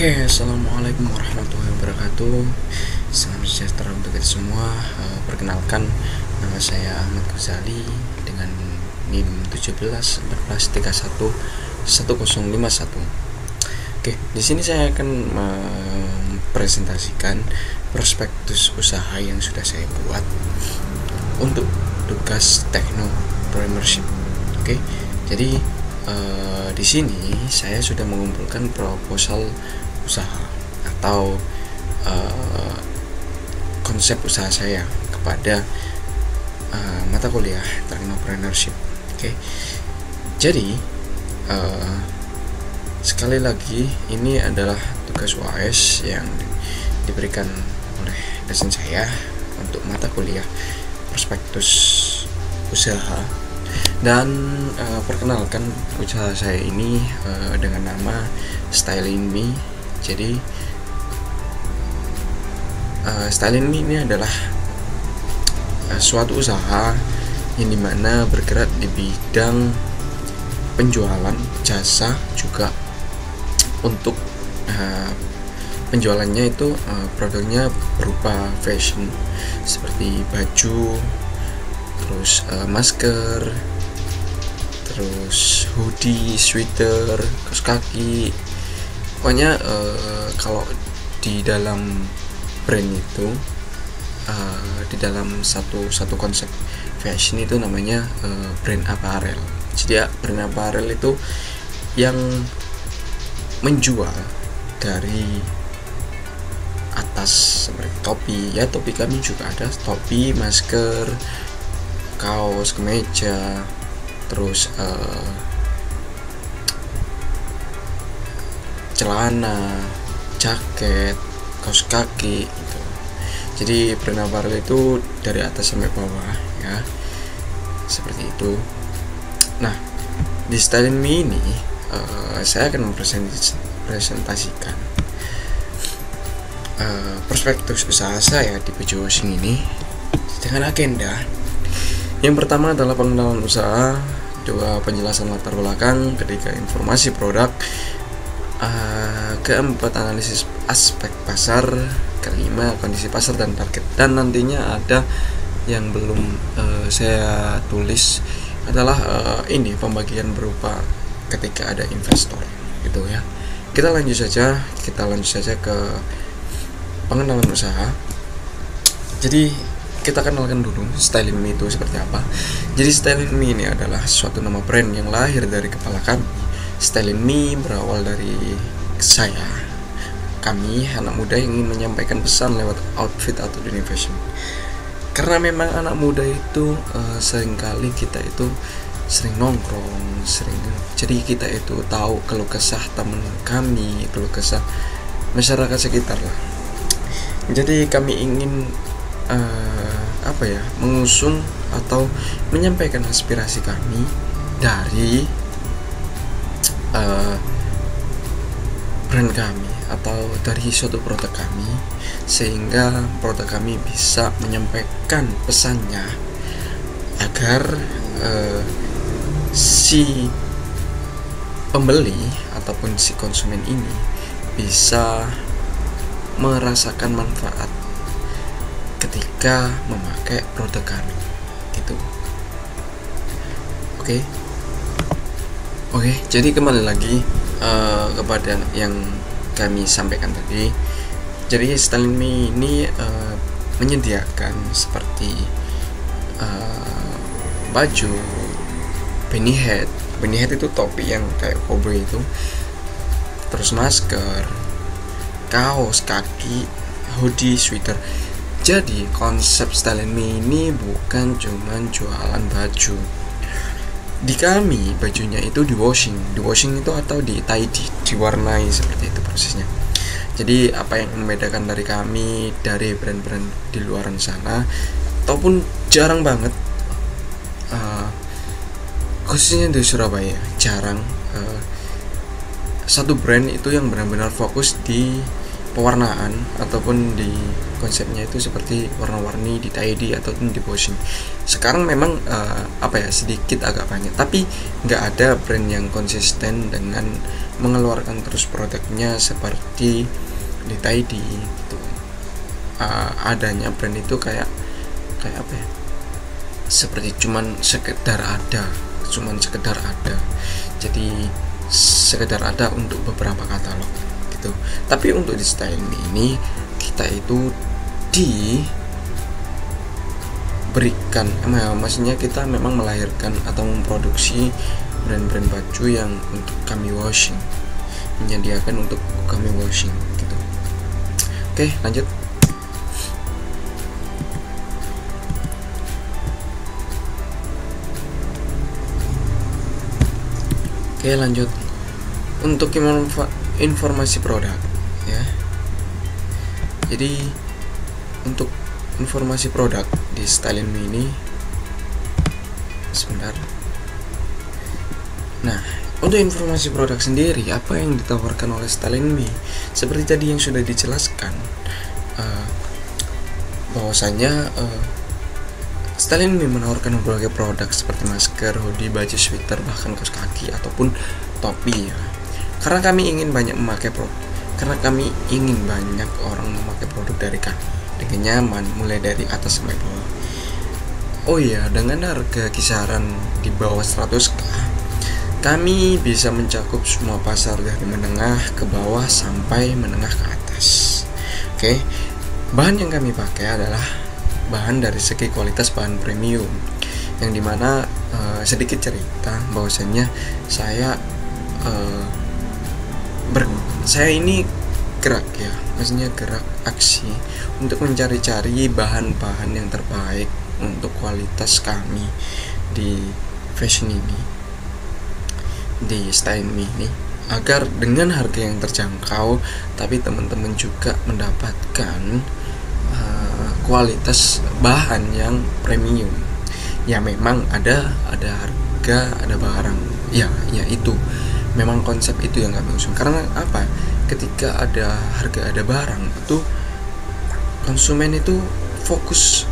Oke, assalamualaikum warahmatullahi wabarakatuh. Salam sejahtera untuk kita semua. Perkenalkan, nama saya Ahmad Ghazali dengan NIM 1714311051. Oke, di sini saya akan mempresentasikan prospektus usaha yang sudah saya buat untuk tugas technopreneurship. Oke, jadi di sini saya sudah mengumpulkan proposal usaha atau konsep usaha saya kepada mata kuliah technopreneurship. Oke, jadi sekali lagi ini adalah tugas UAS yang diberikan oleh dosen saya untuk mata kuliah prospektus usaha. Dan perkenalkan, usaha saya ini dengan nama Styling Me. Jadi Styling Me ini adalah suatu usaha yang dimana bergerak di bidang penjualan jasa, juga untuk penjualannya itu produknya berupa fashion seperti baju, terus masker, terus hoodie, sweater, kaos kaki. Pokoknya kalau di dalam brand itu di dalam satu konsep fashion itu namanya brand apparel. Jadi brand apparel itu yang menjual dari atas seperti topi, ya topi kami juga ada, topi, masker, kaos, kemeja, terus celana, jaket, kaos kaki gitu. Jadi brand apparel itu dari atas sampai bawah, ya, seperti itu. Nah, di Styling Me ini saya akan mempresentasikan prospektus usaha saya di PJ Washing ini dengan agenda. Yang pertama adalah pengenalan usaha, dua penjelasan latar belakang, ketiga informasi produk, keempat analisis aspek pasar, kelima kondisi pasar dan target. Dan nantinya ada yang belum saya tulis adalah ini pembagian berupa ketika ada investor gitu ya. Kita lanjut saja ke pengenalan usaha. Jadi kita kenalkan dulu Styling Me itu seperti apa. Jadi Styling Me ini adalah suatu nama brand yang lahir dari kepala kami. Styling Me berawal dari kami anak muda yang ingin menyampaikan pesan lewat outfit atau dunia fashion. Karena memang anak muda itu seringkali kita itu sering nongkrong, jadi kita itu tahu keluh kesah teman kami, keluh kesah masyarakat sekitar lah. Jadi kami ingin mengusung atau menyampaikan aspirasi kami dari brand kami atau dari suatu produk kami, sehingga produk kami bisa menyampaikan pesannya agar si pembeli ataupun si konsumen ini bisa merasakan manfaat ketika memakai produk kami gitu. Oke, jadi kembali lagi kepada yang kami sampaikan tadi. Jadi Styling Me ini menyediakan seperti baju, beanie hat itu topi yang kayak cowboy itu, terus masker, kaos kaki, hoodie, sweater. Jadi konsep Styling Me ini bukan cuman jualan baju. Di kami bajunya itu di washing itu atau di tidy, diwarnai, seperti itu prosesnya. Jadi apa yang membedakan dari kami dari brand-brand di luaran sana, ataupun jarang banget, khususnya di Surabaya, jarang satu brand itu yang benar-benar fokus di pewarnaan ataupun di konsepnya itu seperti warna-warni di tidy ataupun di washing. Sekarang memang sedikit agak banyak, tapi nggak ada brand yang konsisten dengan mengeluarkan terus produknya seperti di tidy gitu. Adanya brand itu kayak seperti cuman sekedar ada, jadi sekedar ada untuk beberapa katalog gitu. Tapi untuk di Style Me ini kita itu diberikan, maksudnya kita memang melahirkan atau memproduksi brand-brand baju yang untuk kami washing, menyediakan untuk kami washing gitu. Oke, lanjut. Oke, lanjut. Untuk informasi produk ya. Jadi untuk informasi produk di Style Me ini sebentar. Nah, untuk informasi produk sendiri, apa yang ditawarkan oleh Style Me seperti tadi yang sudah dijelaskan, bahwasanya Style Me menawarkan berbagai produk seperti masker, hoodie, baju, sweater, bahkan kaos kaki ataupun topi ya. Karena kami ingin banyak orang memakai produk dari kami dengan nyaman, mulai dari atas sampai bawah. Oh iya, dengan harga kisaran di bawah 100k, kami bisa mencakup semua pasar dari menengah ke bawah sampai menengah ke atas. Oke, bahan yang kami pakai adalah bahan dari segi kualitas bahan premium, yang dimana sedikit cerita bahwasannya saya ini gerak ya, maksudnya gerak aksi untuk mencari-cari bahan-bahan yang terbaik untuk kualitas kami di fashion ini, di Style Me ini, agar dengan harga yang terjangkau tapi teman-teman juga mendapatkan kualitas bahan yang premium. Ya memang ada harga, ada barang. Ya itu memang konsep itu yang kami usung. Karena apa? Ketika ada harga, ada barang, itu konsumen itu fokus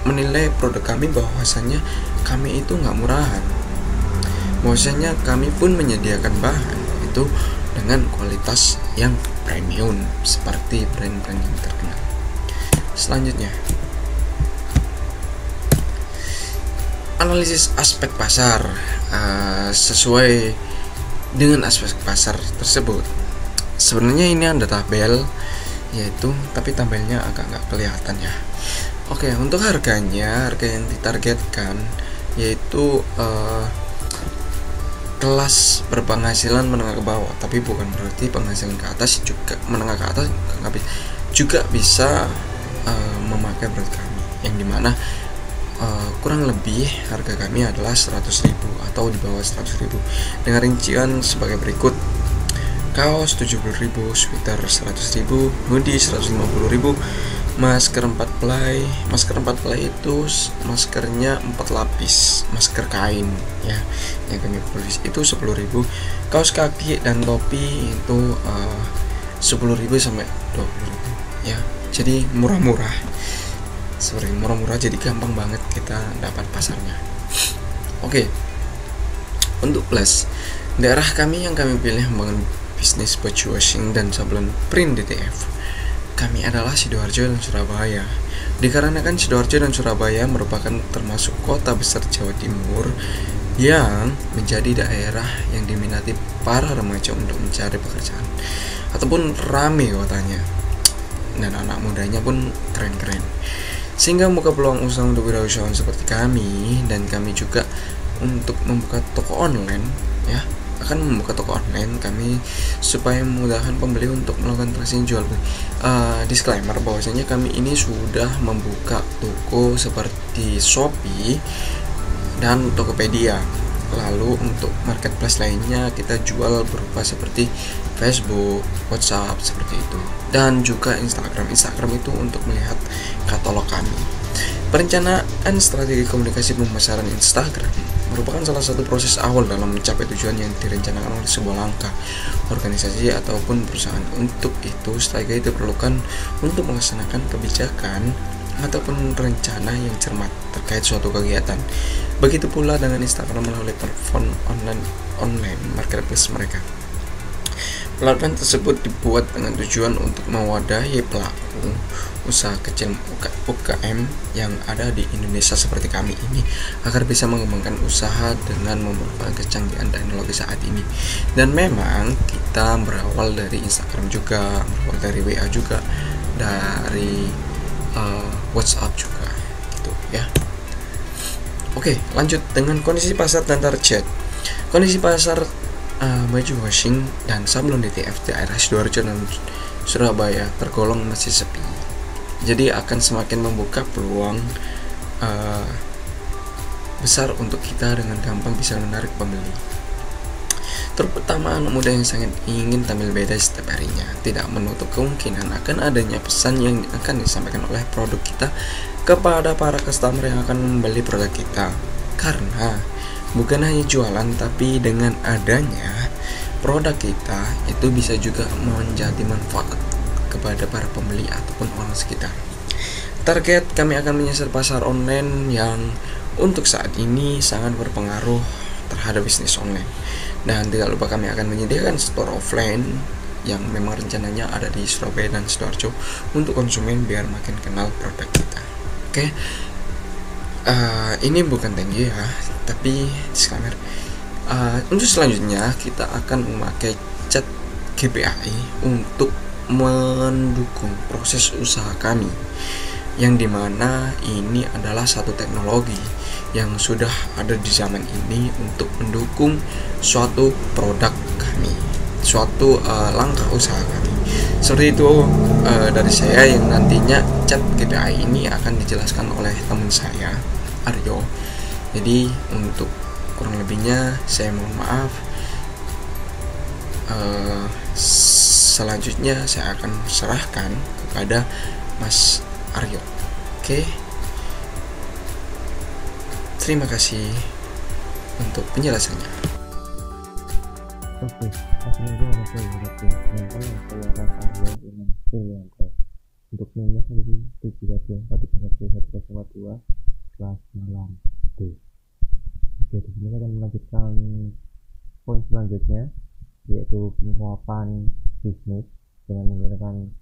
menilai produk kami bahwasannya kami itu nggak murahan. Bahwasanya kami pun menyediakan bahan itu dengan kualitas yang premium seperti brand-brand yang terkenal. Selanjutnya, analisis aspek pasar. Sesuai dengan aspek pasar tersebut, sebenarnya ini ada tabel yaitu, tapi tabelnya agak nggak kelihatan ya. Oke, untuk harganya, harga yang ditargetkan yaitu kelas berpenghasilan menengah ke bawah, tapi bukan berarti penghasilan ke atas juga, menengah ke atas juga bisa memakai produk kami, yang dimana kurang lebih harga kami adalah 100.000 atau di bawah 100.000 dengan rincian sebagai berikut: kaos 70.000, sweater 100.000, hoodie 150.000, masker 4 ply itu maskernya 4 lapis, masker kain ya, yang kami produksi itu 10.000. Kaos kaki dan topi itu 10.000 sampai 20.000 ya. Jadi murah-murah, jadi gampang banget kita dapat pasarnya. Oke, untuk plus, daerah kami yang kami pilih membangun bisnis baju washing dan sablon print DTF kami adalah Sidoarjo dan Surabaya. Dikarenakan Sidoarjo dan Surabaya merupakan termasuk kota besar Jawa Timur yang menjadi daerah yang diminati para remaja untuk mencari pekerjaan ataupun rame kotanya, dan anak mudanya pun keren-keren, sehingga membuka peluang usaha untuk wirausahawan seperti kami. Dan kami juga untuk membuka toko online ya, akan membuka toko online kami supaya memudahkan pembeli untuk melakukan transaksi jual beli. Disclaimer bahwasanya kami ini sudah membuka toko seperti Shopee dan Tokopedia. Lalu untuk marketplace lainnya kita jual berupa seperti Facebook, WhatsApp seperti itu, dan juga Instagram itu untuk melihat katalog kami. Perencanaan strategi komunikasi pemasaran Instagram merupakan salah satu proses awal dalam mencapai tujuan yang direncanakan oleh sebuah langkah organisasi ataupun perusahaan. Untuk itu, strategi diperlukan untuk melaksanakan kebijakan ataupun rencana yang cermat terkait suatu kegiatan. Begitu pula dengan Instagram melalui platform online marketplace mereka. Platform tersebut dibuat dengan tujuan untuk mewadahi pelaku usaha kecil UKM yang ada di Indonesia seperti kami ini agar bisa mengembangkan usaha dengan memanfaatkan kecanggihan teknologi saat ini. Dan memang kita berawal dari Instagram juga, berawal dari WA juga, dari WhatsApp juga, gitu ya. Oke, lanjut dengan kondisi pasar dan target. Kondisi pasar baju washing dan sablon DTF di daerah Sidoarjo dan Surabaya tergolong masih sepi. Jadi akan semakin membuka peluang besar untuk kita dengan gampang bisa menarik pembeli. Terutama anak muda yang sangat ingin tampil beda setiap harinya, tidak menutup kemungkinan akan adanya pesan yang akan disampaikan oleh produk kita kepada para customer yang akan membeli produk kita. Karena bukan hanya jualan, tapi dengan adanya produk kita itu bisa juga menjadi manfaat kepada para pembeli ataupun orang sekitar. Target kami akan menyasar pasar online yang untuk saat ini sangat berpengaruh terhadap bisnis online. Dan tidak lupa kami akan menyediakan store offline yang memang rencananya ada di Surabaya dan Sidoarjo untuk konsumen biar makin kenal produk kita. Oke. Ini bukan thank you ya, tapi disclaimer. Untuk selanjutnya kita akan memakai chat GPI untuk mendukung proses usaha kami, yang dimana ini adalah satu teknologi yang sudah ada di zaman ini untuk mendukung suatu produk kami, suatu langkah usaha kami. Seperti itu dari saya, yang nantinya chat GPI ini akan dijelaskan oleh teman saya Aryo. Jadi untuk kurang lebihnya saya mohon maaf. Selanjutnya saya akan serahkan kepada Mas Aryo. Oke. Terima kasih untuk penjelasannya. Oke, assalamualaikum warahmatullahi wabarakatuh. Untuk nomor 731 kelas malam D. Oke, di sini akan melanjutkan poin selanjutnya, yaitu penerapan bisnis dengan menggunakan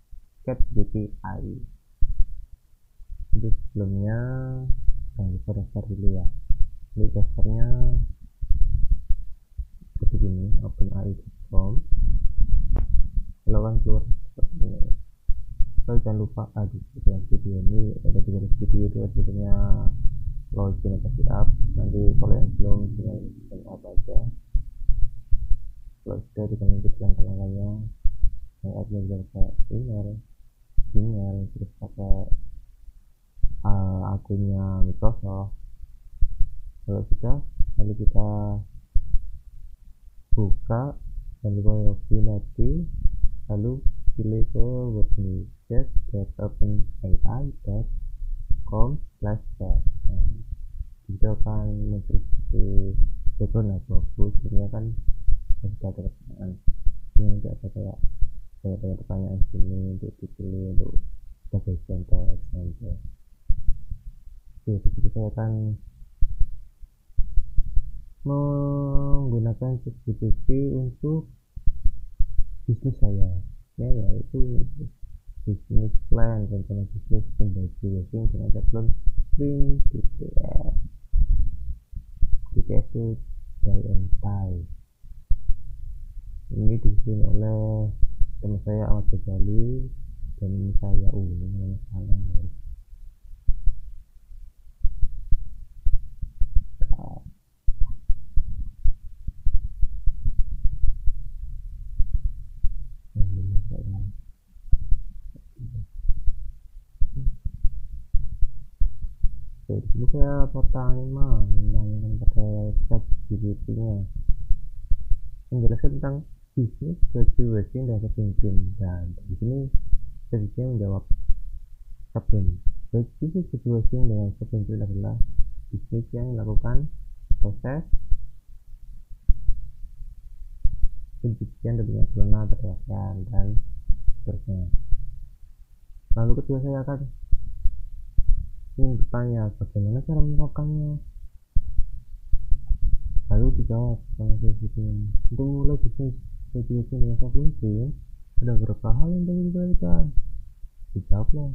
Chat GPI. Untuk sebelumnya jangan lupa daftar dulu ya. Ini daftarnya seperti ini, openai.com. Kalau kan keluar seperti ini. Kalau jangan lupa dengan video ini ada di garis video itu artinya login atau sign up. Nanti kalau yang belum tinggal sign up aja. Kalau sudah dilanjutkan kenalannya, sign up bisa pakai email terus pakai akunnya Microsoft. Kalau sudah, lalu kita buka dan lupa login nanti, lalu pilih ke website.openai.com/chat. Itu akan muncul seperti background abu-abu. Sebenarnya kan sudah ada pertanyaan, ini nanti ada kayak banyak pertanyaan sini untuk dipilih untuk sebagai contoh example. Oke, di sini saya akan menggunakan ChatGPT untuk bisnis saya, yaitu bisnis plan, rencana bisnis pembagian washing dengan sablon print DTF. DTF itu dye and tie. Ini disusun oleh teman saya Ahmad Ghazali dan ini saya ini namanya salah ya. Jadi saya menanyakan pakai chat GPT-nya menjelaskan tentang bisnis baju washing dan sablon print, dan di sini ChatGPT menjawab sablon Baik sisi situation dengan sepenuhnya adalah bisnis yang melakukan proses pencucian dari zona berdasarkan dan seterusnya. Lalu kedua saya akan ingin bertanya bagaimana cara melakukannya. Lalu dijawab sama selanjutnya. Untuk memulai bisnis situation dengan sepenuhnya ada beberapa hal yang perlu diperhatikan. Dijawablah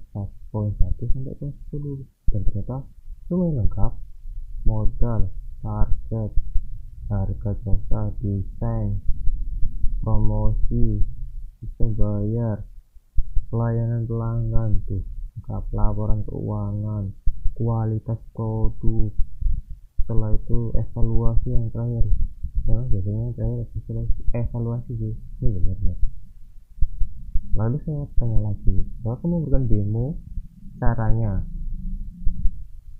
poin 1 sampai poin 10 dan ternyata lumayan lengkap. Modal, target, harga jasa, desain, promosi, sistem bayar, pelayanan pelanggan, tuh lengkap, laporan keuangan, kualitas produk, setelah itu evaluasi yang terakhir. Ya, biasanya yang terakhir evaluasi sih, ini benar-benar. Lalu saya tanya lagi, kalau kamu memberikan demo caranya,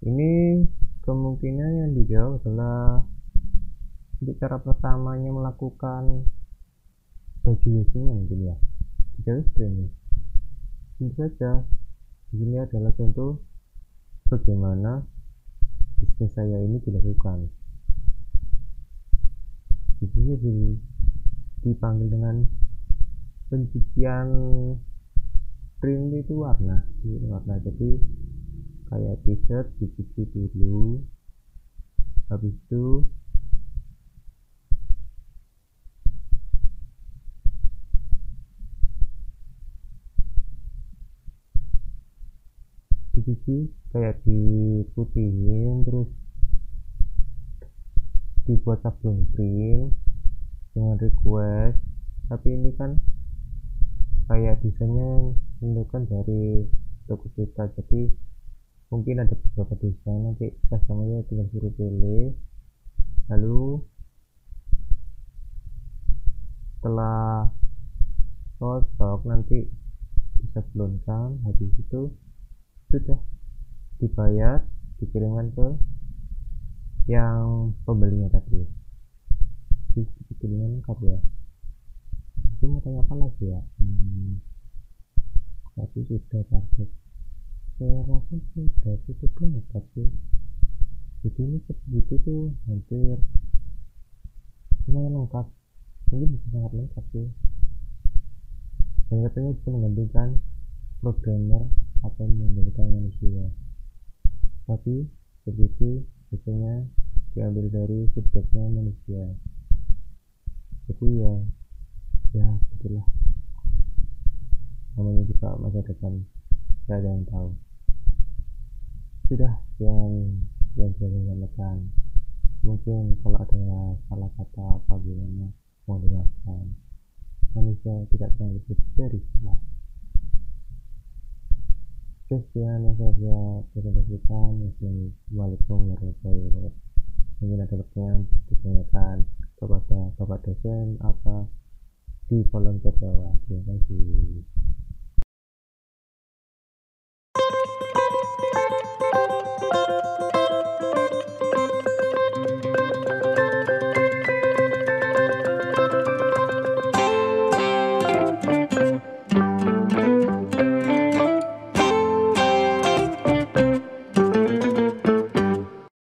ini kemungkinan yang dijawab adalah untuk cara pertamanya melakukan baju washingnya mungkin ya, dijawab seperti ini. Tentu saja di sini adalah contoh bagaimana bisnis saya ini dilakukan. Di sini dipanggil dengan pencucian print itu warna, jadi kayak t-shirt dicuci dulu, habis itu dicuci kayak diputihin, terus dibuat sablon print dengan request. Tapi ini kan kayak desainnya menunjukkan dari toko kita, jadi mungkin ada beberapa desain, nanti customer tinggal suruh pilih. Lalu setelah cocok nanti disablonkan, habis itu sudah dibayar, dikirimkan ke yang pembelinya tadi. Jadi sebetulnya lengkap ya. Itu mau tanya apa lagi ya? Tapi sudah target, saya rasa sudah cukup lengkap sih. Jadi ini segitu tuh hampir lumayan lengkap, ini bisa sangat lengkap sih. Dan katanya bisa menggantikan programmer atau menggantikan manusia, tapi begitu biasanya diambil dari feedbacknya manusia. Jadi ya begitulah, namanya juga masa depan, saya ada yang tahu. Sudah yang saya sampaikan. Mungkin kalau ada salah kata apa gimana, mohon dimaafkan. Manusia tidak pernah luput dari salah. Sekian yang saya presentasikan. Wassalamualaikum warahmatullahi wabarakatuh. Mungkin ada pertanyaan ditanyakan kepada Bapak dosen apa di kolom chat bawah. Terima kasih.